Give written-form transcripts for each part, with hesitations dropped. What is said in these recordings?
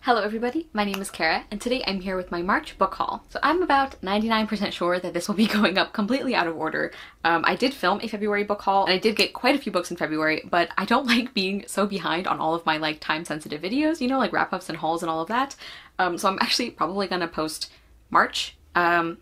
Hello everybody, my name is Kara, and today I'm here with my March book haul. So I'm about 99% sure that this will be going up completely out of order. I did film a February book haul, and I did get quite a few books in February, but I don't like being so behind on all of my time-sensitive videos, you know, like wrap-ups and hauls and all of that. So I'm actually probably gonna post March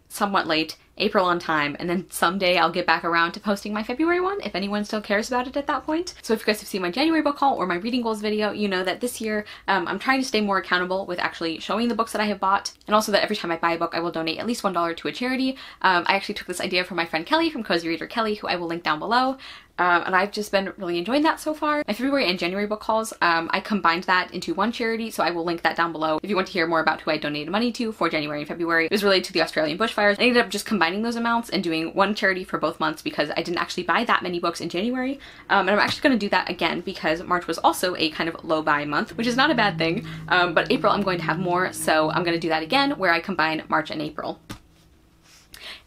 somewhat late, April on time, and then someday I'll get back around to posting my February one if anyone still cares about it at that point. So if you guys have seen my January book haul or my reading goals video, you know that this year I'm trying to stay more accountable with actually showing the books that I have bought, and also that every time I buy a book I will donate at least $1 to a charity. I actually took this idea from my friend Kelly from Cozy Reader Kelly, who I will link down below. And I've just been really enjoying that so far. My February and January book hauls, I combined that into one charity, so I will link that down below if you want to hear more about who I donated money to for January and February. It was related to the Australian bushfires. I ended up just combining those amounts and doing one charity for both months because I didn't actually buy that many books in January. And I'm actually going to do that again because March was also a kind of low buy month, which is not a bad thing. But April I'm going to have more, so I'm going to do that again where I combine March and April.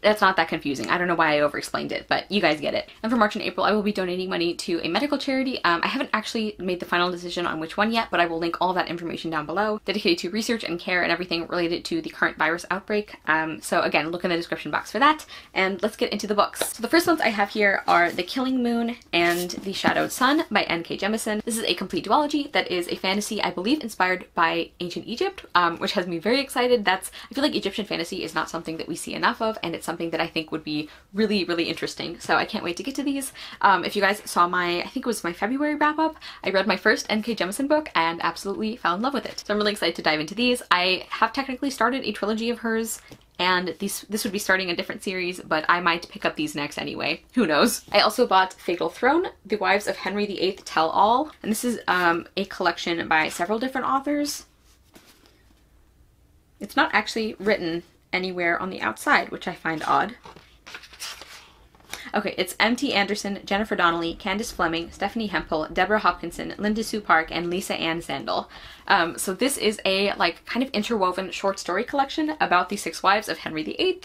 That's not that confusing. I don't know why I over-explained it, but you guys get it. And for March and April, I will be donating money to a medical charity. I haven't actually made the final decision on which one yet, but I will link all of that information down below, dedicated to research and care and everything related to the current virus outbreak. So again, look in the description box for that, and let's get into the books. So the first ones I have here are The Killing Moon and The Shadowed Sun by N.K. Jemisin. This is a complete duology that is a fantasy, I believe, inspired by ancient Egypt, which has me very excited. I feel like Egyptian fantasy is not something that we see enough of, and it's something that I think would be really, really interesting. So I can't wait to get to these. If you guys saw I think it was my February wrap up, I read my first N.K. Jemisin book and absolutely fell in love with it. So I'm really excited to dive into these. I have technically started a trilogy of hers, and this would be starting a different series, but I might pick up these next anyway. Who knows? I also bought Fatal Throne, The Wives of Henry VIII Tell All, and this is a collection by several different authors. It's not actually written anywhere on the outside, which I find odd. Okay, it's M.T. Anderson, Jennifer Donnelly, Candace Fleming, Stephanie Hempel, Deborah Hopkinson, Linda Sue Park, and Lisa Ann Sandel. So this is a kind of interwoven short story collection about the 6 wives of Henry VIII,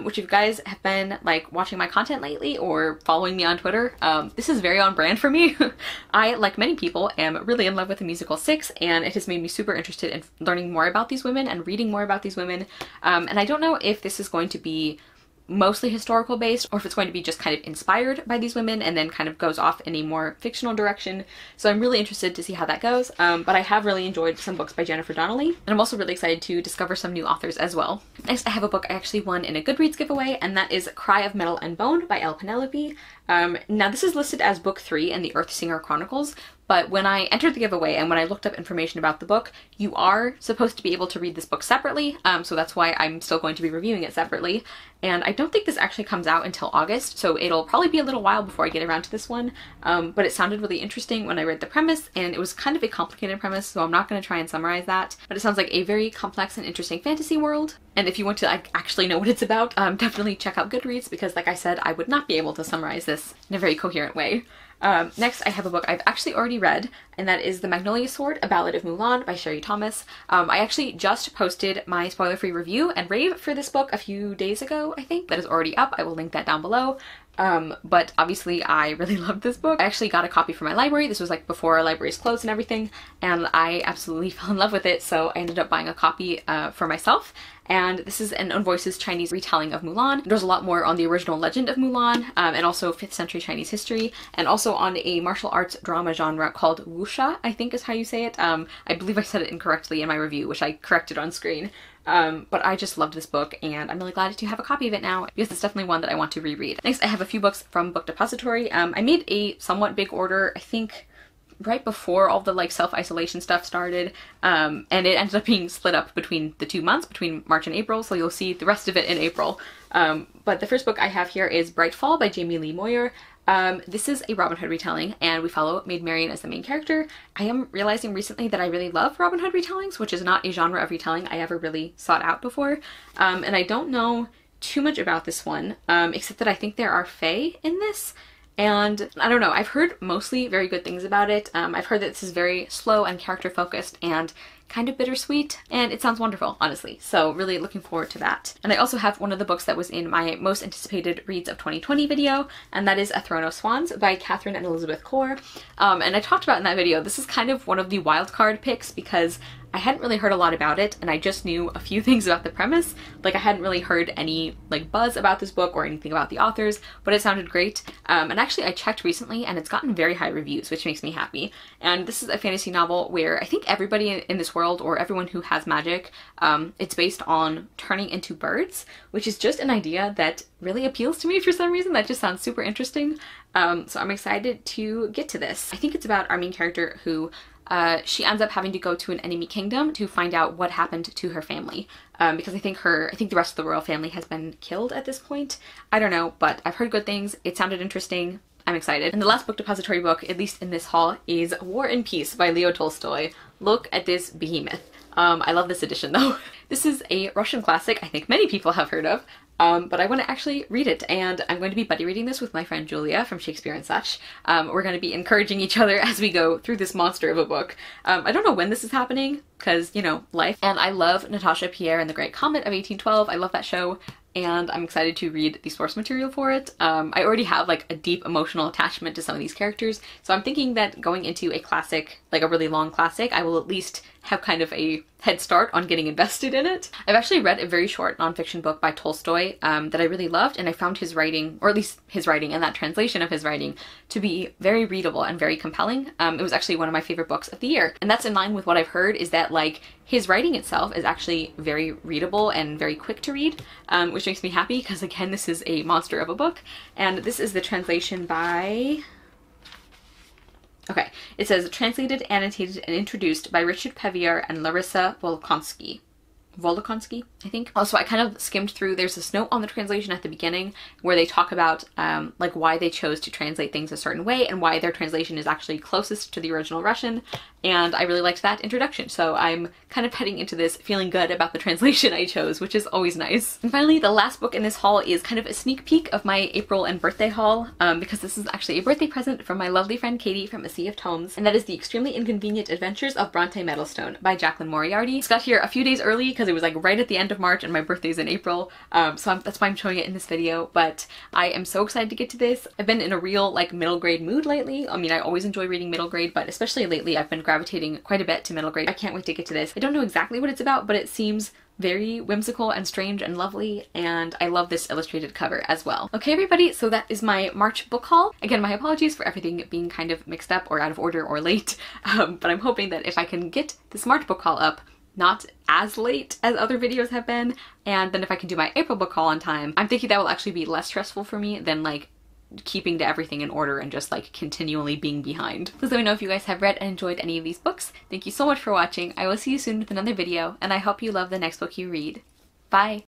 which if you guys have been watching my content lately or following me on Twitter, this is very on brand for me. I, like many people, am really in love with the musical 6, and it has made me super interested in learning more about these women and reading more about these women. And I don't know if this is going to be mostly historical based or if it's going to be just kind of inspired by these women and then kind of goes off in a more fictional direction. So I'm really interested to see how that goes, but I have really enjoyed some books by Jennifer Donnelly, and I'm also really excited to discover some new authors as well. Next I have a book I actually won in a Goodreads giveaway, and that is Cry of Metal and Bone by L. Penelope. Now this is listed as book 3 in the Earthsinger Chronicles, but when I entered the giveaway and when I looked up information about the book, you are supposed to be able to read this book separately, so that's why I'm still going to be reviewing it separately. And I don't think this actually comes out until August, so it'll probably be a little while before I get around to this one, but it sounded really interesting when I read the premise, and it was kind of a complicated premise, so I'm not going to try and summarize that, but it sounds like a very complex and interesting fantasy world. And if you want to actually know what it's about, definitely check out Goodreads, because like I said, I would not be able to summarize this in a very coherent way. Next I have a book I've actually already read, and that is The Magnolia Sword, A Ballad of Mulan by Sherry Thomas. I actually just posted my spoiler-free review and rave for this book a few days ago, I think. That is already up. I will link that down below. But obviously I really loved this book. I actually got a copy from my library. This was like before our libraries closed and everything, and I absolutely fell in love with it, so I ended up buying a copy for myself. And this is an Own Voices Chinese retelling of Mulan. There's a lot more on the original legend of Mulan, and also 5th century Chinese history, and also on a martial arts drama genre called wuxia, I think is how you say it. I believe I said it incorrectly in my review, which I corrected on screen. But I just loved this book, and I'm really glad to have a copy of it now because it's definitely one that I want to reread. Next I have a few books from Book Depository. I made a somewhat big order, I think right before all the self-isolation stuff started, and it ended up being split up between the 2 months, between March and April, so you'll see the rest of it in April. But the first book I have here is Bright Fall by Jamie Lee Moyer. This is a Robin Hood retelling, and we follow Maid Marian as the main character. I am realizing recently that I really love Robin Hood retellings, which is not a genre of retelling I ever really sought out before. And I don't know too much about this one, except that I think there are fae in this. And I don't know, I've heard mostly very good things about it. I've heard that this is very slow and character focused and kind of bittersweet, and it sounds wonderful, honestly. So really looking forward to that. And I also have one of the books that was in my most anticipated reads of 2020 video, and that is A Throne of Swans by Catherine and Elizabeth Core. And I talked about in that video, this is kind of one of the wildcard picks because I hadn't really heard a lot about it, and I just knew a few things about the premise. Like, I hadn't really heard any like buzz about this book or anything about the authors, but it sounded great. And actually I checked recently and it's gotten very high reviews, which makes me happy. And this is a fantasy novel where I think everybody in this world, or everyone who has magic, it's based on turning into birds, which is just an idea that really appeals to me for some reason. That just sounds super interesting. So I'm excited to get to this. I think it's about our main character who she ends up having to go to an enemy kingdom to find out what happened to her family. Because I think the rest of the royal family has been killed at this point. I don't know, but I've heard good things. It sounded interesting. I'm excited. And the last book depository book, at least in this haul, is War and Peace by Leo Tolstoy. Look at this behemoth. I love this edition though. This is a Russian classic I think many people have heard of. But I want to actually read it, and I'm going to be buddy reading this with my friend Julia from Shakespeare and Such. We're going to be encouraging each other as we go through this monster of a book. I don't know when this is happening, because, you know, life. And I love Natasha Pierre and the Great Comet of 1812. I love that show, and I'm excited to read the source material for it. I already have like a deep emotional attachment to some of these characters, so I'm thinking that going into a classic, like a really long classic, I will at least have kind of a head start on getting invested in it. I've actually read a very short nonfiction book by Tolstoy that I really loved, and I found his writing, or at least his writing and that translation of his writing, to be very readable and very compelling. It was actually one of my favorite books of the year, and that's in line with what I've heard, is that like his writing itself is actually very readable and very quick to read, which makes me happy because again this is a monster of a book. And this is the translation by... Okay, it says translated, annotated, and introduced by Richard Pevier and Larissa Volokonsky, I think. Also, I kind of skimmed through. There's this note on the translation at the beginning where they talk about like why they chose to translate things a certain way and why their translation is actually closest to the original Russian. And I really liked that introduction. So I'm kind of heading into this feeling good about the translation I chose, which is always nice. And finally, the last book in this haul is kind of a sneak peek of my April and birthday haul, because this is actually a birthday present from my lovely friend Katie from A Sea of Tomes, and that is The Extremely Inconvenient Adventures of Bronte Meadowstone by Jacqueline Moriarty. It's got here a few days early because it was like right at the end of March and my birthday's in April, so that's why I'm showing it in this video, but I am so excited to get to this. I've been in a real like middle grade mood lately. I mean, I always enjoy reading middle grade, but especially lately I've been gravitating quite a bit to middle grade. I can't wait to get to this. I don't know exactly what it's about, but it seems very whimsical and strange and lovely, and I love this illustrated cover as well. Okay everybody, so that is my March book haul. Again, my apologies for everything being kind of mixed up or out of order or late, but I'm hoping that if I can get this March book haul up not as late as other videos have been, and then if I can do my April book haul on time, I'm thinking that will actually be less stressful for me than like keeping to everything in order and just like continually being behind. Please let me know if you guys have read and enjoyed any of these books. Thank you so much for watching. I will see you soon with another video, and I hope you love the next book you read. Bye!